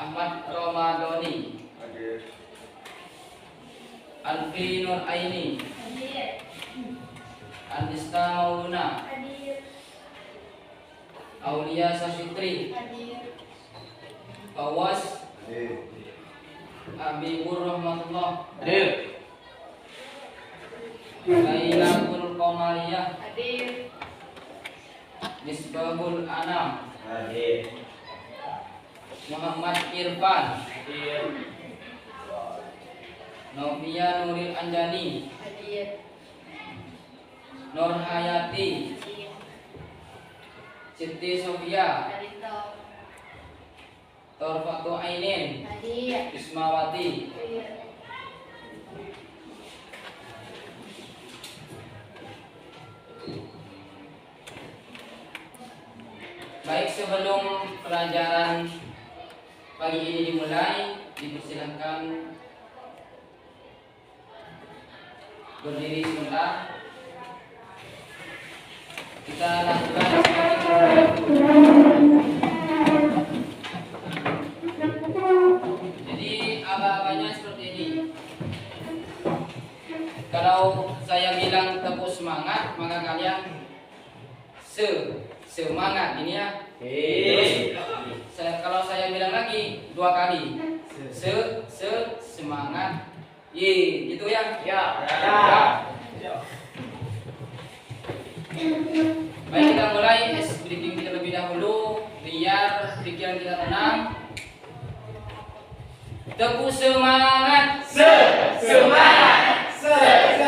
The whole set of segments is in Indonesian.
Ahmad Ramadhani. Hadir. Alfi Nur Aini. Hadir. Andista Mauluna. Hadir. Aulia Safitri. Hadir. Fawas. Hadir. Habibur Rahmatullah. Hadir. Lailatul Qamariyah. Hadir. Misbahul Anam. Hadir. Muhammad Irfan. Hadir. Novia Nuril Anjani. Hadir. Nur Hayati. Hadir. Siti Sofia. Hadir. Torfatu Ainin. Hadir. Ismawati. Hadir. Baik, sebelum pelajaran pagi ini dimulai, dipersilahkan berdiri sebentar. Kita lakukan jadi aba-abanya seperti ini. Kalau saya bilang tepuk semangat, maka kalian semangat ini ya. Terus kalau saya bilang lagi 2 kali, semangat, gitu ya. Ya. Baik, kita mulai briefing kita lebih dahulu biar pikiran kita tenang. Tepuk semangat. Semangat. Semangat.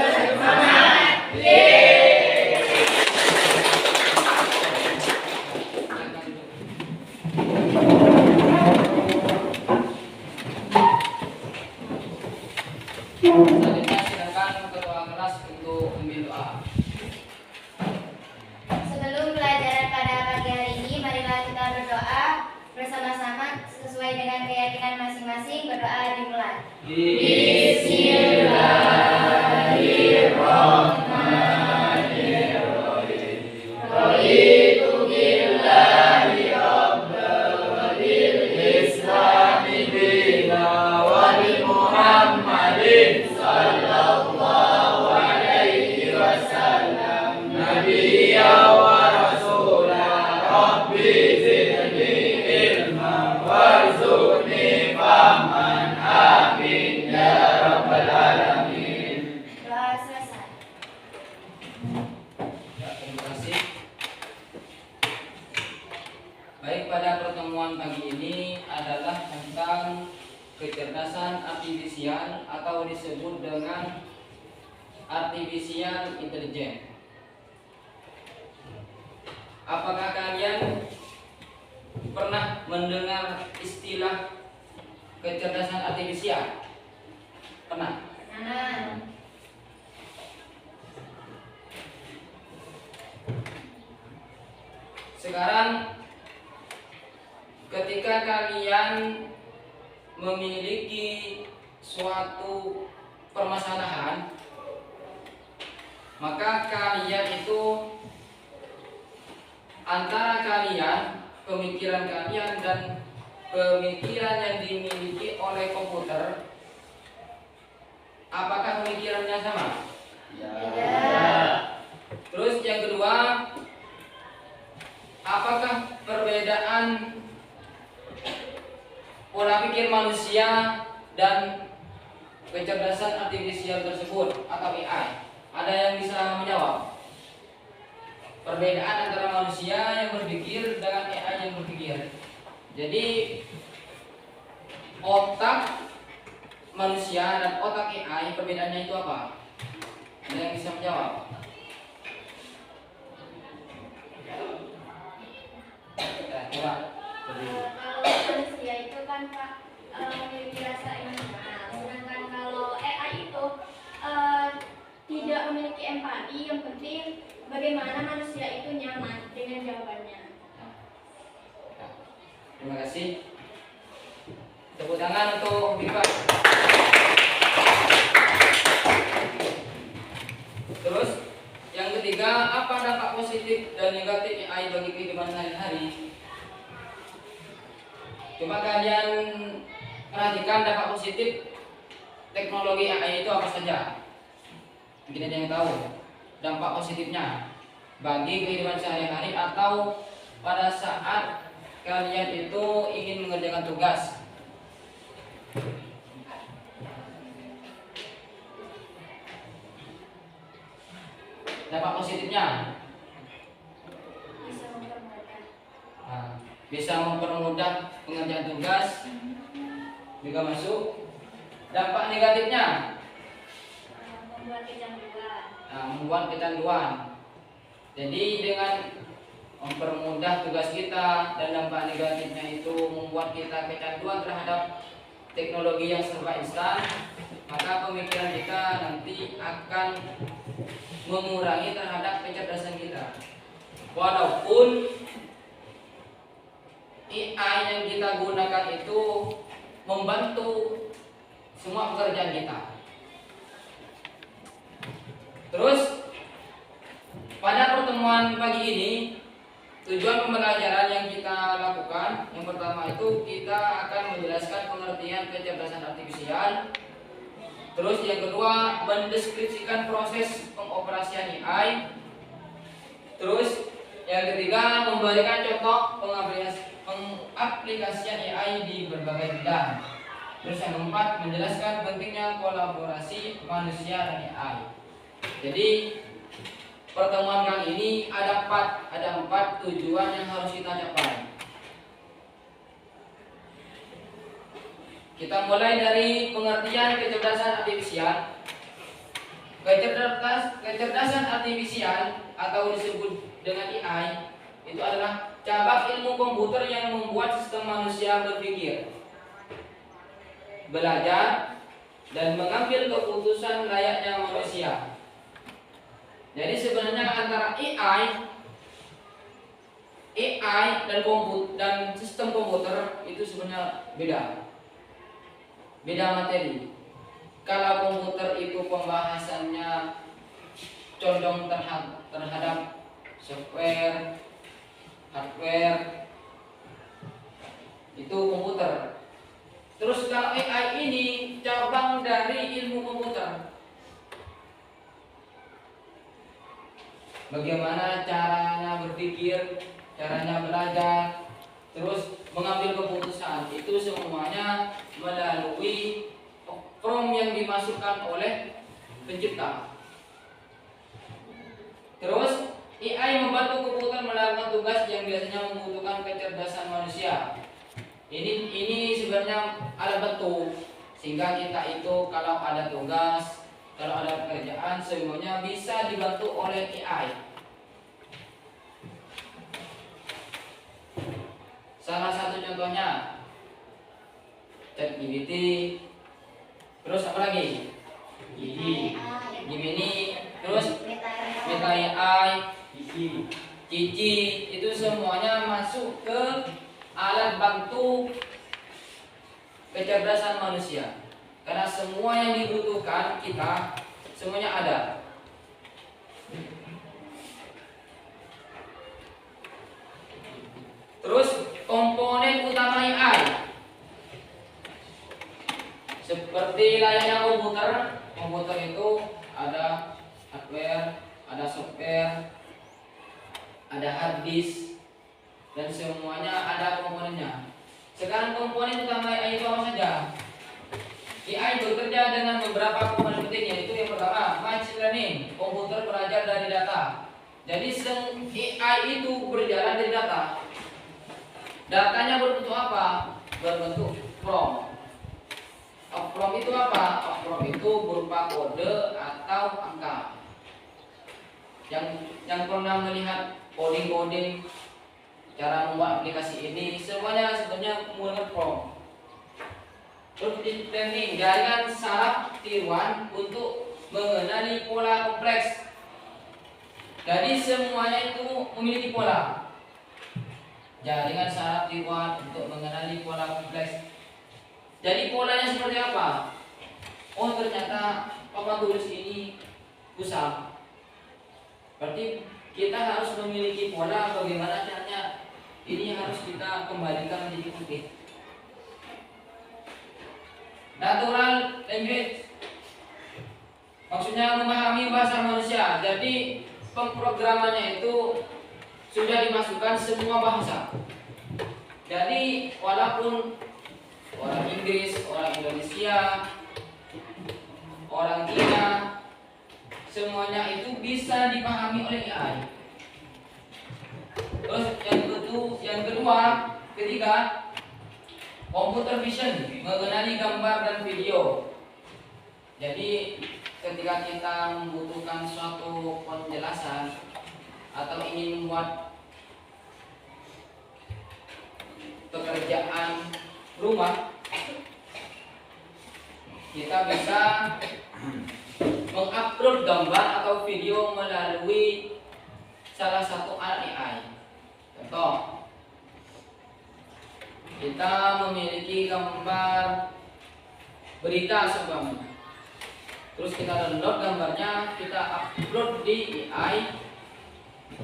Selanjutnya silakan ketua kelas untuk membimbing doa. Sebelum pelajaran pada pagi hari ini, marilah kita berdoa bersama-sama sesuai dengan keyakinan masing-masing. Berdoa dimulai. Doa selesai. Ya, terima kasih. Baik, pada pertemuan pagi ini adalah tentang kecerdasan artifisial atau disebut dengan artificial intelligence. Apakah kalian pernah mendengar istilah kecerdasan artifisial? Pernah? Nah, Sekarang ketika kalian memiliki suatu permasalahan, maka kalian itu antara kalian, pemikiran kalian dan pemikiran yang dimiliki oleh komputer, apakah pemikirannya sama? tidak. Terus yang kedua, apakah perbedaan pola pikir manusia dan kecerdasan artifisial tersebut atau AI? Ada yang bisa menjawab? Perbedaan antara manusia yang berpikir dengan AI yang berpikir. Jadi otak manusia dan otak AI, perbedaannya itu apa? Ada yang bisa menjawab? Coba. Kalau manusia itu kan Pak memiliki rasa emosional, sedangkan kalau AI itu tidak memiliki empati. Yang penting bagaimana manusia itu nyaman dengan jawabannya. Terima kasih. Tepuk tangan untuk Viva. Terus yang ketiga, apa dampak positif dan negatif AI bagi kehidupan sehari-hari? Coba kalian perhatikan dampak positif teknologi AI itu apa saja. Mungkin ada yang tahu dampak positifnya bagi kehidupan sehari-hari atau pada saat kalian itu ingin mengerjakan tugas. Dampak positifnya Bisa mempermudah. nah, bisa mempermudah pengerjaan tugas juga masuk. Dampak negatifnya Membuat kecanduan. membuat kecanduan. Jadi dengan mempermudah tugas kita dan dampak negatifnya itu membuat kita kecanduan terhadap teknologi yang serba instan, maka pemikiran kita nanti akan mengurangi terhadap kecerdasan kita. Walaupun AI yang kita gunakan itu membantu semua pekerjaan kita. Terus pada pertemuan pagi ini tujuan pembelajaran yang kita lakukan yang pertama itu kita akan menjelaskan pengertian kecerdasan artifisial. Terus yang kedua mendeskripsikan proses pengoperasian AI. Terus yang ketiga memberikan contoh pengaplikasian AI di berbagai bidang. Terus yang keempat menjelaskan pentingnya kolaborasi manusia dan AI. Jadi pertemuan kali ini ada empat tujuan yang harus kita capai. Kita mulai dari pengertian kecerdasan artifisial. Kecerdasan artifisial atau disebut dengan AI itu adalah cabang ilmu komputer yang membuat sistem manusia berpikir, belajar, dan mengambil keputusan layaknya manusia. Jadi sebenarnya antara AI dan sistem komputer itu sebenarnya beda materi. Kalau komputer itu pembahasannya condong terhadap software, hardware, itu komputer. Terus kalau AI ini cabang dari ilmu komputer. Bagaimana caranya berpikir, caranya belajar, terus mengambil keputusan, itu semuanya melalui prompt yang dimasukkan oleh pencipta. Terus AI membantu komputer melakukan tugas yang biasanya membutuhkan kecerdasan manusia. Ini sebenarnya alat bantu sehingga kita itu kalau ada tugas, kalau ada pekerjaan semuanya bisa dibantu oleh AI. Salah satu contohnya ChatGPT. Terus apa lagi? Gemini. Terus Meta AI, Cici, itu semuanya masuk ke alat bantu kecerdasan manusia. Karena semua yang dibutuhkan kita semuanya ada. Terus komponen utama AI seperti layaknya komputer itu ada hardware, ada software, ada hard disk, dan semuanya ada komponennya. Sekarang komponen utama AI itu apa saja? AI bekerja dengan beberapa komponen penting, yaitu yang pertama machine learning, komputer belajar dari data. Jadi AI itu berjalan dari data. Datanya berbentuk apa? Berbentuk prompt. Prompt itu apa? Prompt itu berupa kode atau angka. Yang pernah melihat coding cara membuat aplikasi ini, semuanya sebenarnya menggunakan prompt. Terus deep learning, jaringan saraf tiruan untuk mengenali pola kompleks. Jadi semuanya itu memiliki pola. Jaringan saraf tiruan untuk mengenali pola kompleks. Jadi polanya seperti apa? Oh ternyata papan tulis ini kusam. Berarti kita harus memiliki pola bagaimana caranya ini harus kita kembalikan menjadi putih. Natural language maksudnya memahami bahasa manusia. Jadi pemrogramannya itu sudah dimasukkan semua bahasa. Jadi walaupun orang Inggris, orang Indonesia, orang Cina, semuanya itu bisa dipahami oleh AI. Terus yang kedua, ketiga, computer vision, mengenali gambar dan video. Jadi ketika kita membutuhkan suatu penjelasan atau ingin membuat pekerjaan rumah, kita bisa mengupload gambar atau video melalui salah satu alat AI. Contoh, kita memiliki gambar berita seumpamanya, terus kita download gambarnya, kita upload di AI,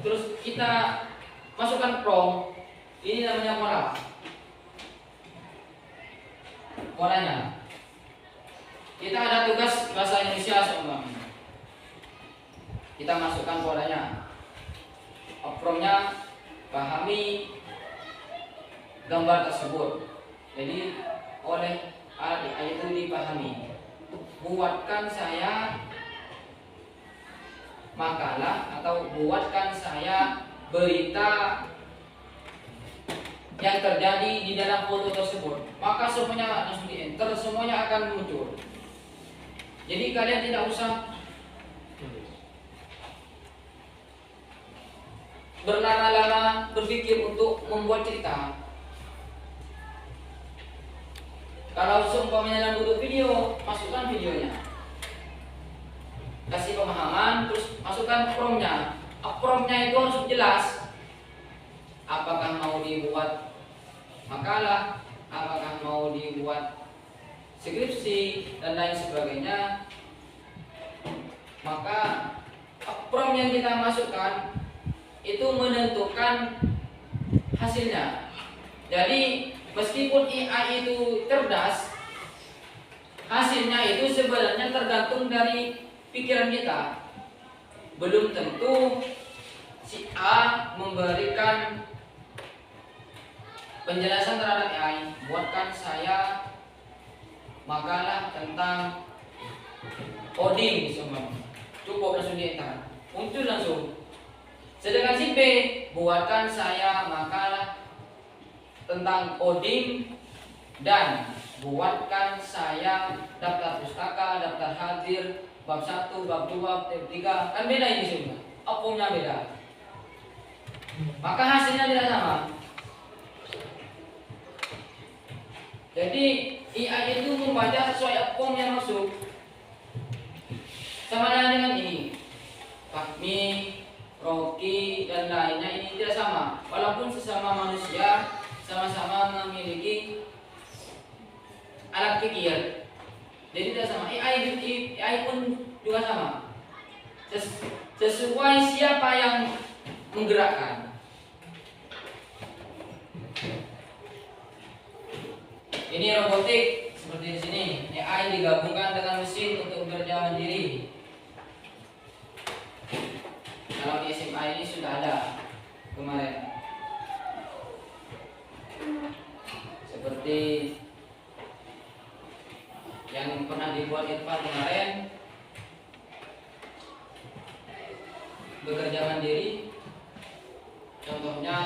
terus kita masukkan prompt. Ini namanya polanya. Kita ada tugas bahasa Indonesia seumpamanya, kita masukkan polanya, promptnya pahami gambar tersebut. Jadi oleh AI itu dipahami, buatkan saya makalah atau buatkan saya berita yang terjadi di dalam foto tersebut, maka semuanya langsung di enter, semuanya akan muncul. Jadi kalian tidak usah berlama-lama berpikir untuk membuat cerita. Kalau seumpamanya dalam bentuk video, masukkan videonya, kasih pemahaman, terus masukkan promptnya. Promptnya itu harus jelas. Apakah mau dibuat makalah, apakah mau dibuat skripsi dan lain sebagainya. Maka prompt yang kita masukkan itu menentukan hasilnya. Jadi meskipun AI itu cerdas, hasilnya itu sebenarnya tergantung dari pikiran kita. Belum tentu si A memberikan penjelasan terhadap AI, buatkan saya makalah tentang coding semua, cukup langsung dienter, muncul langsung. Sedangkan si B, buatkan saya makalah tentang coding dan buatkan saya daftar pustaka, daftar hadir, bab 1, bab 2, bab 3, kan beda ini semua, opungnya beda, maka hasilnya tidak sama. Jadi AI itu membaca sesuai opung yang masuk. Sama dengan ini, Pakmi, Rocky dan lainnya ini tidak sama. Walaupun sesama manusia, sama-sama memiliki alat pikir, jadi tidak sama. AI pun juga sama. Sesuai siapa yang menggerakkan. Ini robotik seperti di sini. AI digabungkan dengan mesin untuk bekerja mandiri. Kalau di SMA ini sudah ada kemarin. Seperti yang pernah dibuat Irfan kemarin, bekerja mandiri. Contohnya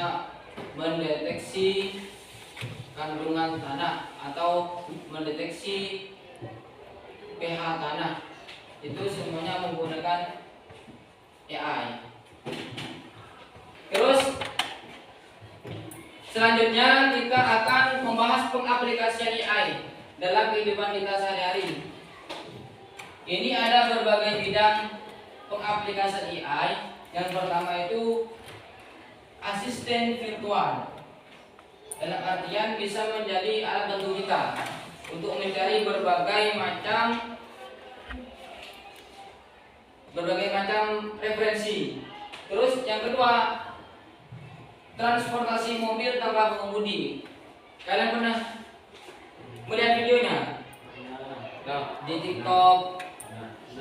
mendeteksi kandungan tanah atau mendeteksi pH tanah, itu semuanya menggunakan AI. Terus selanjutnya kita akan membahas pengaplikasian AI dalam kehidupan kita sehari-hari. Ini ada berbagai bidang pengaplikasian AI. Yang pertama itu asisten virtual. Dalam artian bisa menjadi alat bantu kita untuk mencari berbagai macam referensi. Terus yang kedua, transportasi mobil tanpa pengemudi. Kalian pernah melihat videonya? TikTok,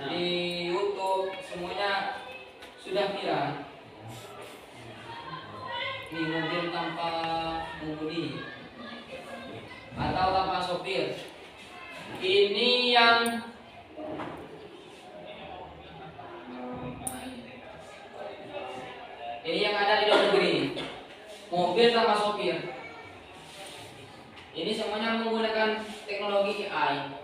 di YouTube, semuanya sudah viral. Ini mobil tanpa pengemudi atau tanpa sopir. Ini yang ada di luar negeri, mobil tanpa sopir. Ini semuanya menggunakan teknologi AI.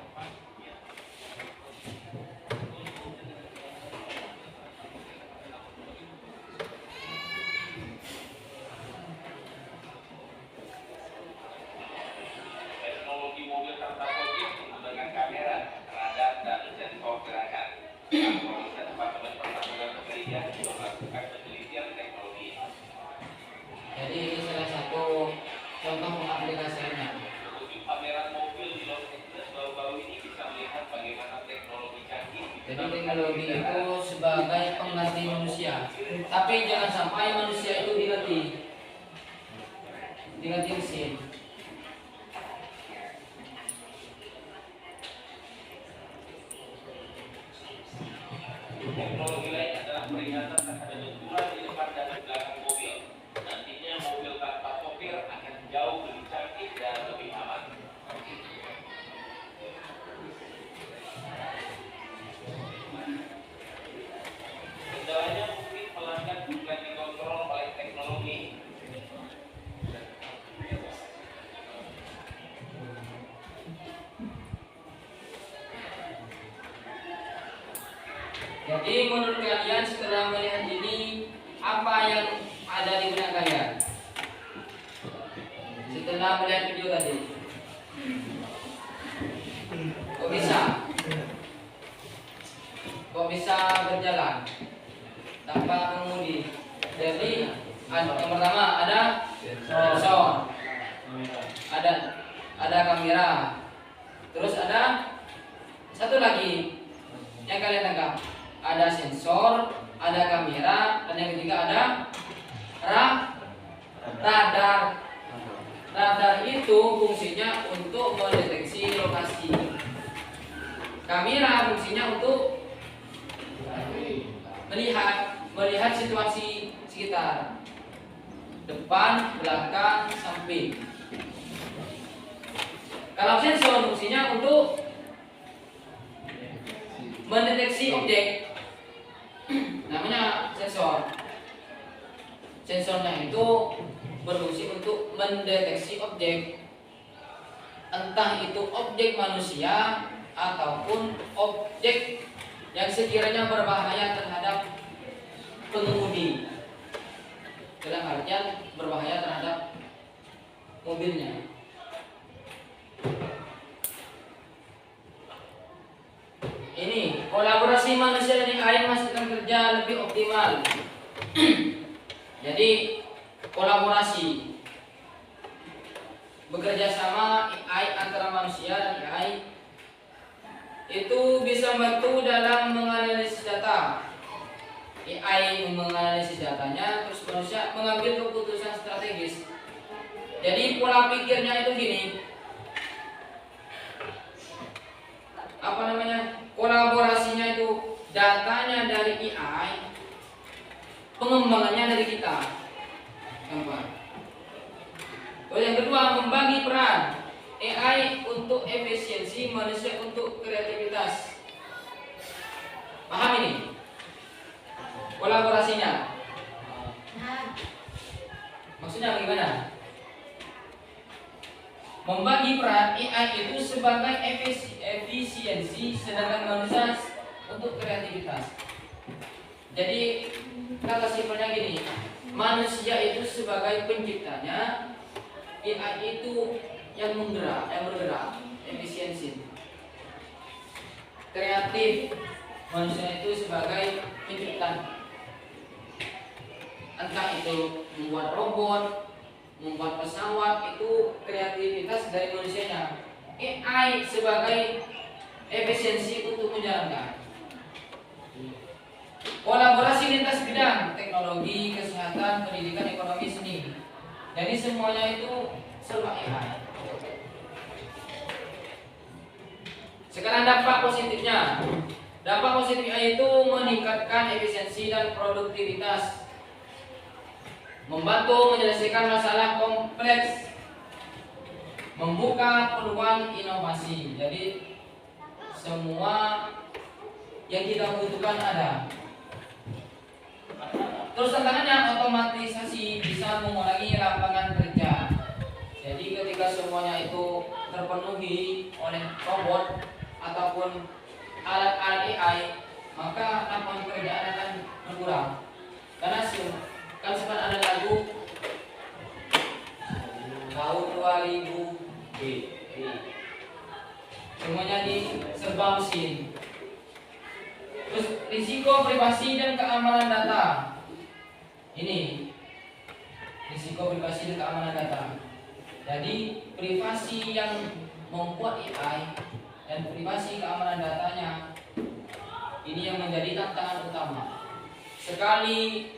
Teknologi mobil tanpa sopir menggunakan kamera, radar, dan sensor gerakan. Proses Departemen Pertahanan Kepolisian juga melakukan penelitian teknologi. Jadi ini salah satu contoh pengaplikasiannya. Untuk pameran mobil di Los Angeles baru-baru ini bisa melihat bagaimana teknologi canggih. Jadi teknologi itu sebagai pengganti manusia. Tapi jangan sampai manusia itu diganti mesin. Teknologi lain adalah peringatan terhadap benturan di depan dan di belakang mobil. Nantinya mobil tanpa sopir akan jauh lebih canggih dan lebih aman. Kendalanya mungkin pelanggan bukan dikontrol oleh teknologi. Jadi menurut kalian setelah melihat ini, apa yang ada di benak kalian? Setelah melihat video tadi, kok bisa berjalan tanpa pengemudi? Jadi yang pertama ada sensor, ada kamera, terus ada satu lagi yang kalian tangkap. Ada sensor, ada kamera, dan yang ketiga ada radar. Radar itu fungsinya untuk mendeteksi lokasi. Kamera fungsinya untuk melihat situasi sekitar, depan, belakang, samping. Kalau sensor fungsinya untuk mendeteksi objek, namanya sensor. Sensornya itu berfungsi untuk mendeteksi objek, entah itu objek manusia ataupun objek yang sekiranya berbahaya terhadap pengemudi, dalam artian berbahaya terhadap mobilnya. Ini kolaborasi manusia dan AI memastikan kerja lebih optimal. Jadi kolaborasi, bekerja sama AI antara manusia dan AI itu bisa membantu dalam menganalisis data. AI menganalisis datanya, terus manusia mengambil keputusan strategis. Jadi pola pikirnya itu gini, kolaborasinya itu datanya dari AI, pengembangannya dari kita. Terus yang kedua, membagi peran AI untuk efisiensi, manusia untuk kreativitas. Paham ini? Kolaborasinya. Maksudnya bagaimana? Membagi peran AI itu sebagai efisiensi, sedangkan manusia untuk kreativitas. Jadi kata simpelnya gini, manusia itu sebagai penciptanya, AI itu yang bergerak, efisiensi. Kreatif, manusia itu sebagai pencipta. Entah itu membuat robot, membuat pesawat, itu kreativitas dari manusianya. AI sebagai efisiensi untuk menjalankan. Kolaborasi lintas bidang, teknologi, kesehatan, pendidikan, ekonomi, seni. Jadi semuanya itu serba AI. Sekarang dampak positifnya Dampak positif AI itu meningkatkan efisiensi dan produktivitas, membantu menyelesaikan masalah kompleks, membuka peluang inovasi. Jadi semua yang kita butuhkan ada. Terus tantangannya, otomatisasi bisa mengurangi lapangan kerja. Jadi ketika semuanya itu terpenuhi oleh robot ataupun alat-alat AI, maka lapangan pekerjaan akan berkurang. Karena kan sempat ada lagu tahun 2000 semuanya di serba mesin. Terus risiko privasi dan keamanan data. Ini risiko privasi dan keamanan data. Jadi privasi yang membuat AI dan privasi keamanan datanya ini yang menjadi tantangan utama. Sekali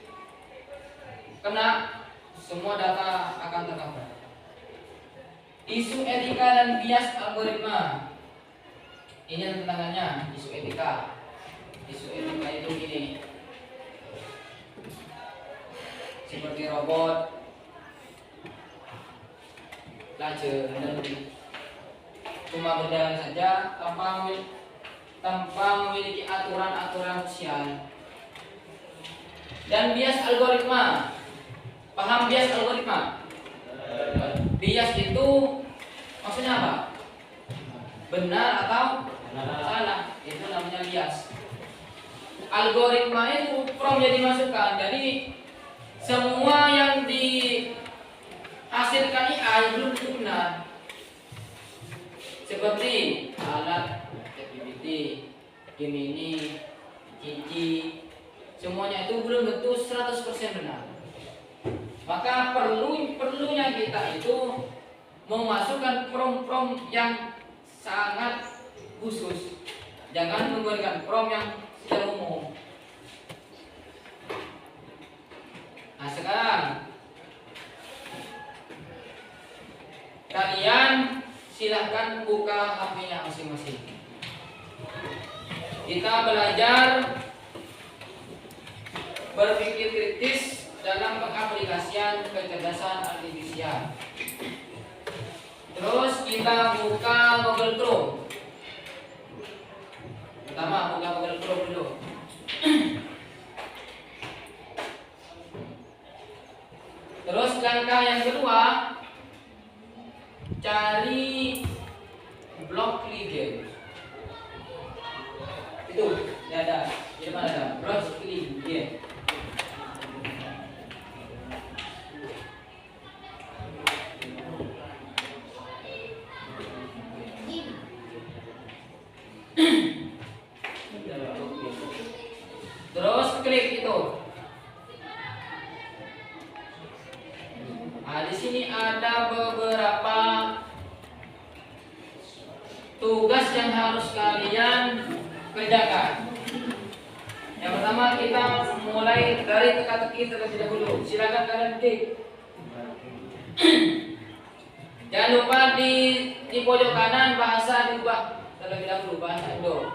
kena, semua data akan tercover. Isu etika dan bias algoritma. Ini tantangannya, isu etika. Isu etika itu gini. Seperti robot, lacer dan cuma berjalan saja tanpa memiliki aturan-aturan sosial. Dan bias algoritma. Paham bias algoritma? Bias itu maksudnya apa? Benar atau salah? Itu namanya bias. Algoritma itu prompt yang dimasukkan. Jadi semua yang dihasilkan AI belum tentu benar. Seperti alat ChatGPT, Gemini, Cici, semuanya itu belum tentu 100% benar. Maka perlunya kita itu memasukkan prompt yang sangat khusus. Jangan menggunakan prompt yang secara umum. Nah sekarang kalian silahkan buka HP-nya masing-masing. Kita belajar berpikir kritis dalam pengaplikasian kecerdasan artifisial. Terus kita buka Google Chrome. Pertama buka Google Chrome dulu. Terus langkah yang kedua, cari blog Liggen. Itu ada di depan ada blog Liggen. Terus klik itu. Nah, di sini ada beberapa tugas yang harus kalian kerjakan. Yang pertama kita mulai dari teka-teki terlebih dahulu. Silakan kalian klik. Jangan lupa di pojok kanan bahasa diubah terlebih dahulu, bahasa Indo.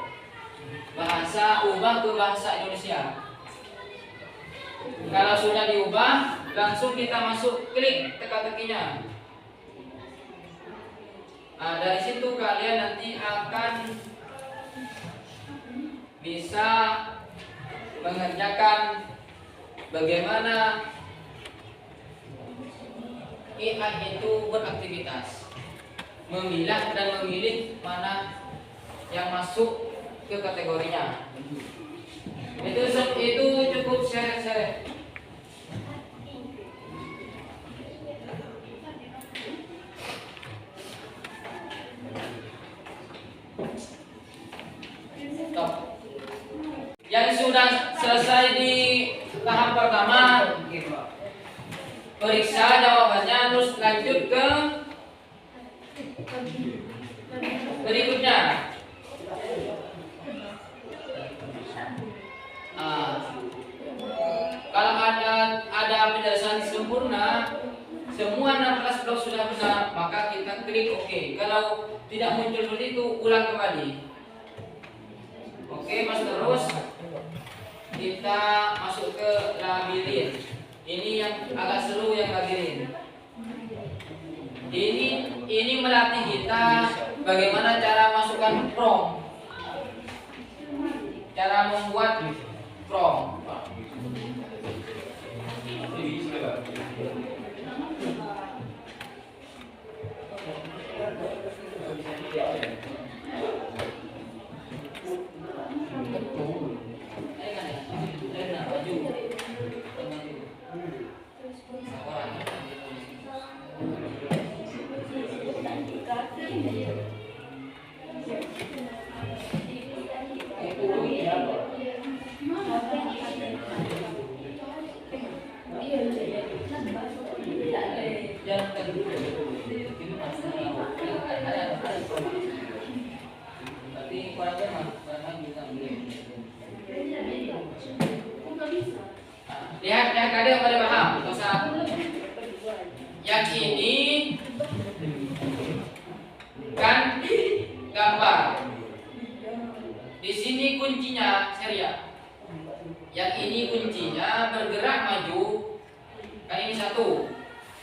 Bahasa ubah ke bahasa Indonesia. Kalau sudah diubah, langsung kita masuk klik teka-tekinya. Nah, dari situ kalian nanti akan bisa mengerjakan bagaimana AI itu beraktivitas, memilah dan memilih mana yang masuk ke kategorinya. Itu cukup seret-seret. Yang sudah selesai di tahap pertama, periksa jawabannya, terus lanjut ke berikutnya. Kalau ada penjelasan sempurna, semua 16 blok sudah benar, maka kita klik OK. Kalau tidak muncul seperti itu, ulang kembali. OK. Oke, Mas, terus kita masuk ke labirin. Ini yang agak seru, yang labirin. Ini melatih kita bagaimana cara masukkan prompt, cara membuat prompt. Lihat yang kadang pada paham. Yang ini kan gambar. Di sini kuncinya serial. Yang ini kuncinya bergerak maju. Kan ini satu.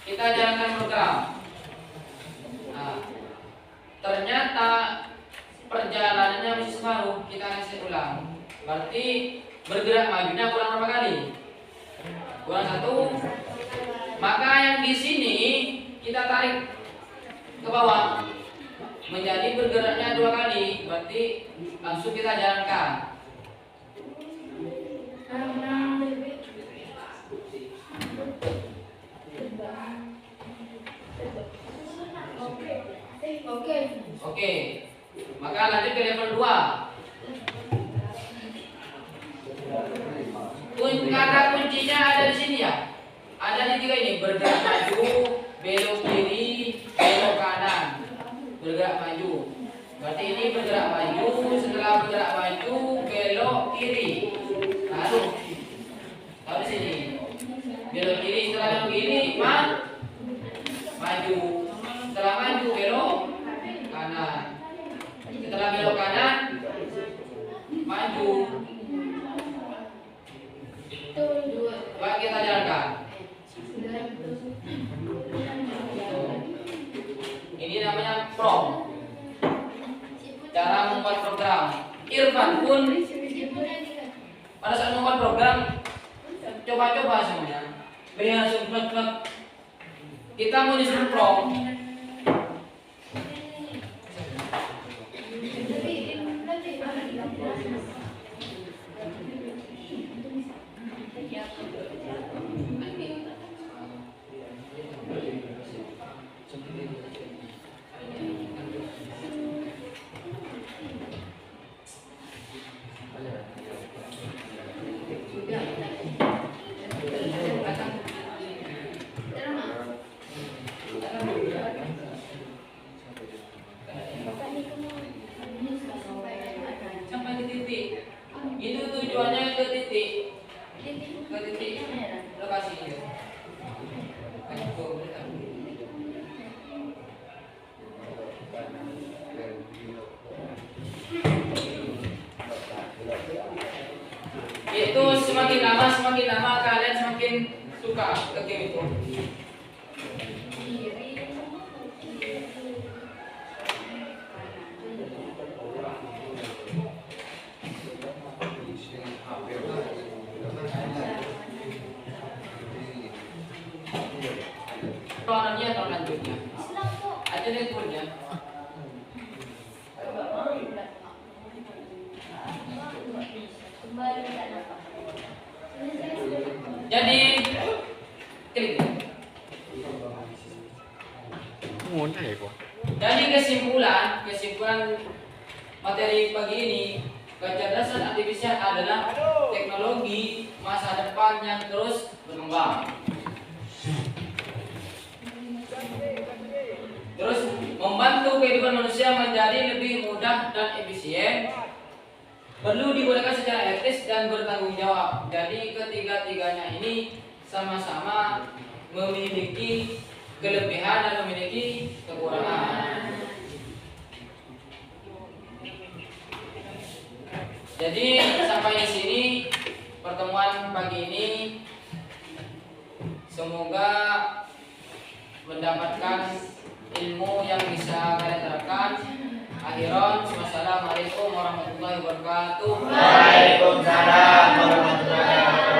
Kita jalankan program. Nah, ternyata perjalanannya masih separuh. Kita kasih ulang. Berarti bergerak majunya kurang berapa kali? Kurang satu. Maka yang di sini kita tarik ke bawah menjadi bergeraknya 2 kali. Berarti langsung kita jalankan. Oke. Maka lanjut ke level 2. Kata kuncinya ada di sini ya. Ada di 3 ini, bergerak maju, belok kiri, belok kanan. Bergerak maju. Berarti ini bergerak maju, setelah bergerak maju belok kiri. Lalu tahu di sini. Belok kiri, setelah belok kiri maju. Setelah maju belok kanan. Setelah belok kanan maju. Baik, kita jalankan. Ini namanya prompt. Cara membuat program. Irfan pun pada saat membuat program coba-coba semuanya. Beri langsung plek-plek. Kita mau disuruh prompt. Sampai di titik. Itu tujuannya ke titik. Ke titik lokasi itu. Itu semakin lama kalian semakin suka ke game itu. Pelanannya atau lanjutnya? Aja deh turnya. Jadi klik. Jadi kesimpulan materi pagi ini, kecerdasan artifisial adalah teknologi masa depan yang terus berkembang. Terus membantu kehidupan manusia menjadi lebih mudah dan efisien. Perlu digunakan secara etis dan bertanggung jawab. Jadi ketiga-tiganya ini sama-sama memiliki kelebihan dan memiliki kekurangan. Jadi pertemuan pagi ini. Semoga mendapatkan ilmu yang bisa kalian terapkan. Akhiran, wassalamualaikum warahmatullahi wabarakatuh. Waalaikumsalam warahmatullahi wabarakatuh.